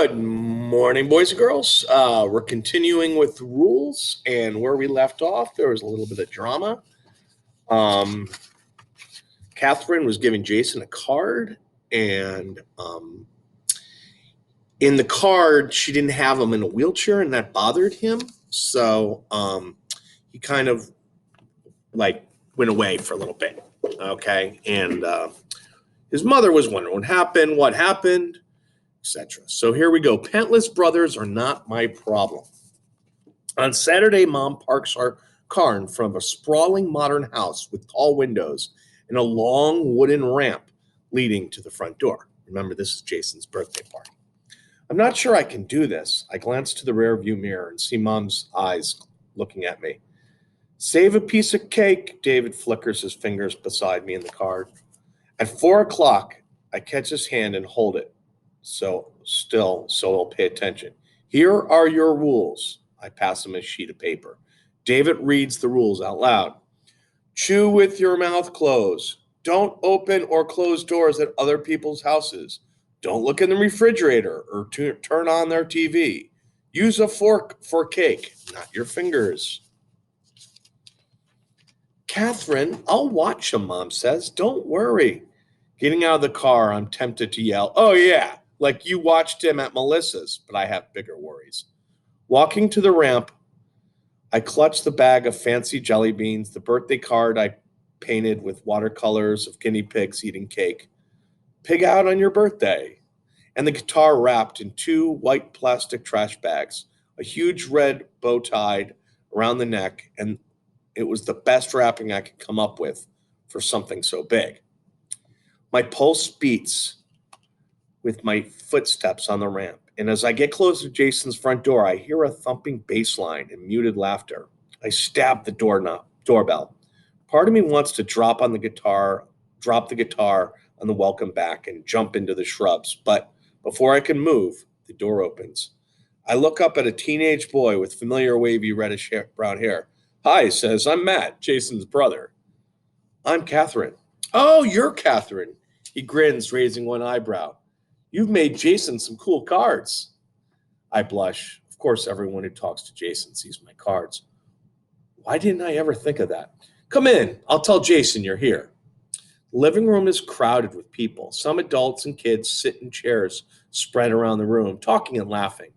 Good morning, boys and girls. We're continuing with rules, and where we left off, there was a little bit of drama. Um, Catherine was giving Jason a card, and in the card, she didn't have him in a wheelchair, and that bothered him. So he kind of like went away for a little bit. Okay, and his mother was wondering what happened, etc. So here we go. Pentless brothers are not my problem. On Saturday, Mom parks our car in front of a sprawling modern house with tall windows and a long wooden ramp leading to the front door. Remember, this is Jason's birthday party. I'm not sure I can do this. I glance to the rearview mirror and see Mom's eyes looking at me. Save a piece of cake, David flickers his fingers beside me in the car. At 4 o'clock, I catch his hand and hold it so he'll pay attention. Here are your rules. I pass him a sheet of paper. David reads the rules out loud. Chew with your mouth closed. Don't open or close doors at other people's houses. Don't look in the refrigerator or turn on their TV. Use a fork for cake, not your fingers. Catherine, I'll watch him, Mom says. Don't worry. Getting out of the car, I'm tempted to yell, oh yeah, like you watched him at Melissa's, but I have bigger worries. Walking to the ramp, I clutch the bag of fancy jelly beans, the birthday card I painted with watercolors of guinea pigs eating cake. Pig out on your birthday. And the guitar wrapped in 2 white plastic trash bags, a huge red bow tied around the neck, and it was the best wrapping I could come up with for something so big. My pulse beats with my footsteps on the ramp, and as I get close to Jason's front door, I hear a thumping bass line and muted laughter. I stab the doorbell. Part of me wants to drop the guitar on the welcome back and jump into the shrubs, but before I can move, the door opens. I look up at a teenage boy with familiar wavy reddish brown hair. Hi, says, I'm Matt, Jason's brother. I'm Catherine. Oh, you're Catherine. He grins, raising one eyebrow. You've made Jason some cool cards. I blush. Of course, everyone who talks to Jason sees my cards. Why didn't I ever think of that? Come in. I'll tell Jason you're here. The living room is crowded with people. Some adults and kids sit in chairs spread around the room, talking and laughing.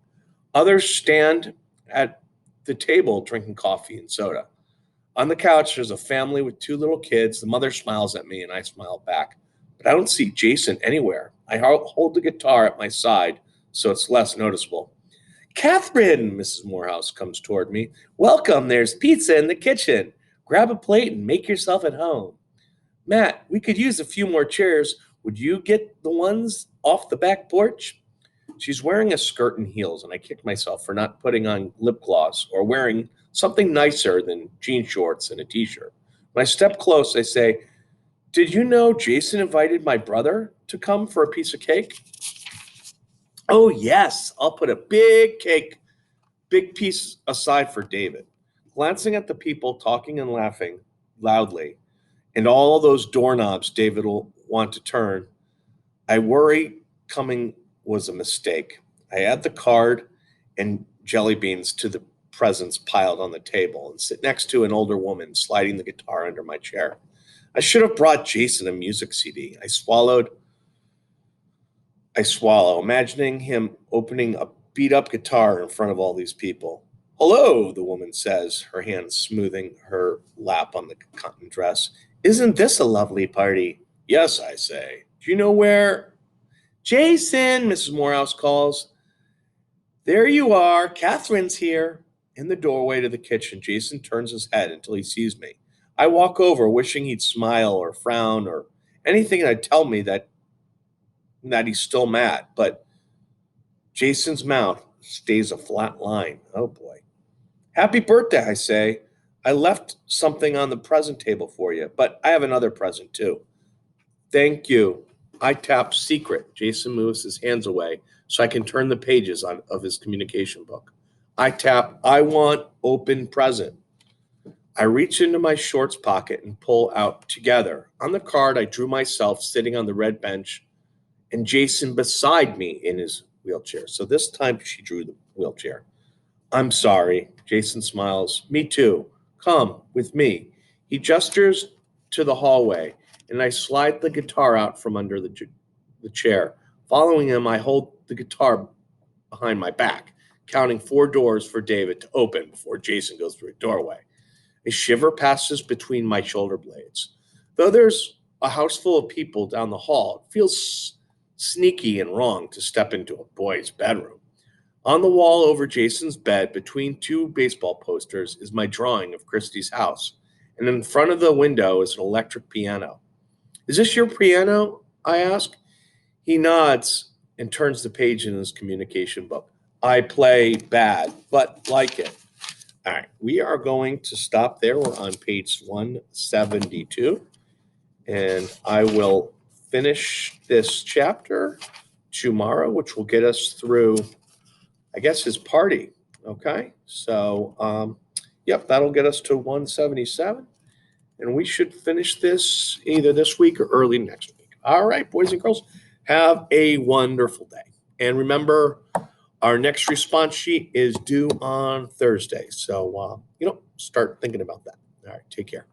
Others stand at the table drinking coffee and soda. On the couch, there's a family with 2 little kids. The mother smiles at me, and I smile back. But I don't see Jason anywhere. I hold the guitar at my side so it's less noticeable. Catherine, Mrs. Morehouse comes toward me. Welcome, there's pizza in the kitchen. Grab a plate and make yourself at home. Matt, we could use a few more chairs. Would you get the ones off the back porch? She's wearing a skirt and heels, and I kick myself for not putting on lip gloss or wearing something nicer than jean shorts and a t-shirt. When I step close, I say, did you know Jason invited my brother to come for a piece of cake? Oh, yes, I'll put a big piece aside for David. Glancing at the people talking and laughing loudly, and all those doorknobs David will want to turn, I worry coming was a mistake. I add the card and jelly beans to the presents piled on the table and sit next to an older woman sliding the guitar under my chair. I should have brought Jason a music CD. I swallow, imagining him opening a beat up guitar in front of all these people. Hello, the woman says, her hand smoothing her lap on the cotton dress. Isn't this a lovely party? Yes, I say. Do you know where? Jason, Mrs. Morehouse calls. There you are. Catherine's here. In the doorway to the kitchen, Jason turns his head until he sees me. I walk over, wishing he'd smile or frown or anything that'd tell me that he's still mad. But Jason's mouth stays a flat line. Oh boy. Happy birthday, I say. I left something on the present table for you, but I have another present too. Thank you. I tap secret. Jason moves his hands away so I can turn the pages of his communication book. I tap, I want open present. I reach into my shorts pocket and pull out together. On the card, I drew myself sitting on the red bench and Jason beside me in his wheelchair. So this time she drew the wheelchair. I'm sorry. Jason smiles. Me too. Come with me. He gestures to the hallway, and I slide the guitar out from under the chair. Following him, I hold the guitar behind my back, counting 4 doors for David to open before Jason goes through a doorway. A shiver passes between my shoulder blades. Though there's a house full of people down the hall, it feels sneaky and wrong to step into a boy's bedroom. On the wall over Jason's bed, between 2 baseball posters, is my drawing of Christie's house, and in front of the window is an electric piano. Is this your piano? I ask. He nods and turns the page in his communication book. I play bad, but like it. All right, we are going to stop there. We're on page 172, and I will finish this chapter tomorrow, which will get us through, I guess, his party. Okay, so yep, that'll get us to 177, and we should finish this either this week or early next week. All right, boys and girls, have a wonderful day, and remember, our next response sheet is due on Thursday. So, start thinking about that. All right, take care.